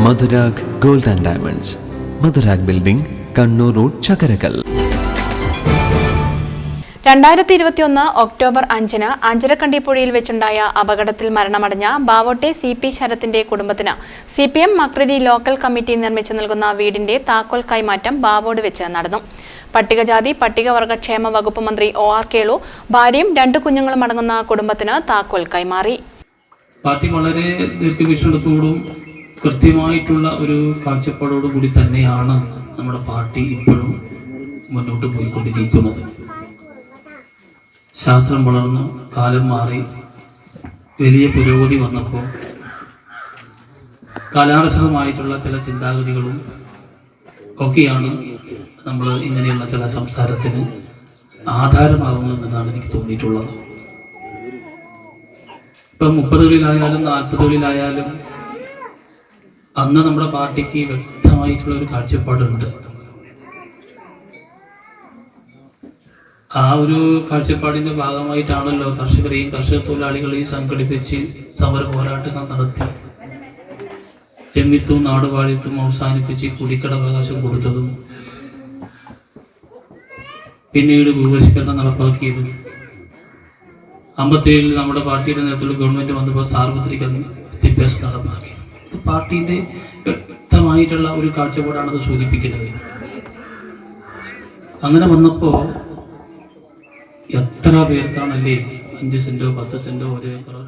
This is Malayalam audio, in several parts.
Madhurag gold and diamonds, Madhurag building, Kannur road, Chakkarakkal. 2021 October 5-ന് അഞ്ചരക്കണ്ടിപ്പുഴയിൽ വെച്ചുണ്ടായ അപകടത്തിൽ മരണമടഞ്ഞ ബാവോട്ടെ CP ശരത്തിന്റെ കുടുംബത്തിന് CPM മക്രിരി ലോക്കൽ കമ്മിറ്റി നിർമ്മിച്ചു നൽകുന്ന വീടിന്റെ താക്കോൽ കൈമാറ്റം ബാവോട് വെച്ച് നടന്നു. പട്ടികജാതി പട്ടികവർഗക്ഷേമ വകുപ്പ് മന്ത്രി OR കേളു ഭാര്യയും 2 കുഞ്ഞുങ്ങളും അടങ്ങുന്ന കുടുംബത്തിന് താക്കോൽ കൈമാറി. പാർട്ടി വളരെ ദീർഘവീക്ഷണത്തോടും കൃത്യമായിട്ടുള്ള ഒരു കാഴ്ചപ്പാടോടു കൂടി തന്നെയാണ് നമ്മുടെ പാർട്ടി ഇപ്പോഴും മുന്നോട്ട് പോയിക്കൊണ്ടിരിക്കുന്നത്. ശാസ്ത്രം വളർന്നു, കാലം മാറി, വലിയ പുരോഗതി വന്നപ്പോൾ കാലാനുസൃതമായിട്ടുള്ള ചില ചിന്താഗതികളും ഒക്കെയാണ് നമ്മൾ ഇങ്ങനെയുള്ള ചില സംസാരത്തിന് ആധാരമാകുന്നതെന്നാണ് എനിക്ക് തോന്നിയിട്ടുള്ളത്. ഇപ്പം 30കളിലായാലും 40കളിലായാലും അന്ന് നമ്മുടെ പാർട്ടിക്ക് വ്യക്തമായിട്ടുള്ള ഒരു കാഴ്ചപ്പാടുണ്ട്. ആ ഒരു കാഴ്ചപ്പാടിന്റെ ഭാഗമായിട്ടാണല്ലോ കർഷകരെയും കർഷക തൊഴിലാളികളെയും സംഘടിപ്പിച്ച് സമര പോരാട്ടങ്ങൾ നടത്തി ജന്മിത്വവും നാടുവാഴിത്വവും അവസാനിപ്പിച്ച് കുടിക്കടവകാശം കൊടുത്തതും പിന്നീട് ഭൂപരിഷ്കരണം നടപ്പാക്കിയതും 57-ൽ നമ്മുടെ പാർട്ടിയുടെ നേതൃത്വത്തിൽ ഗവൺമെന്റ് വന്നപ്പോൾ സാർവത്രിക വിദ്യാഭ്യാസം നടപ്പാക്കി. പാർട്ടിന്റെ വ്യക്തമായിട്ടുള്ള ഒരു കാഴ്ചപ്പാടാണ് അത് സൂചിപ്പിക്കുന്നത്. അങ്ങനെ വന്നപ്പോ എത്ര പേർക്കാണല്ലേ 5 സെന്റോ 10 സെന്റോ 1 ഏക്കറോ.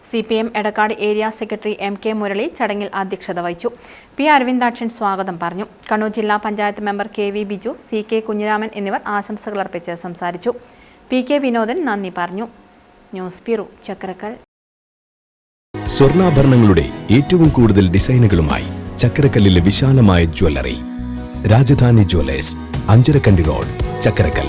CPM Edakkad area secretary MK Murali ചടങ്ങിൽ അധ്യക്ഷത വഹിച്ചു. P അരവിന്ദാക്ഷൻ സ്വാഗതം പറഞ്ഞു. കണ്ണൂർ ജില്ലാ panchayat member KV Biju, CK Kunhiraman എന്നിവർ ആശംസകൾ അർപ്പിച്ച് സംസാരിച്ചു. PK വിനോദൻ നന്ദി പറഞ്ഞു. News bureau, Chakkarakkal. സ്വർണ്ണാഭരണങ്ങളുടെ ഏറ്റവും കൂടുതൽ ഡിസൈനുകളുമായി ചക്കരക്കല്ലിലെ വിശാലമായ jewellery Rajadhani jewellers, Anjarakandi road, Chakkarakkal.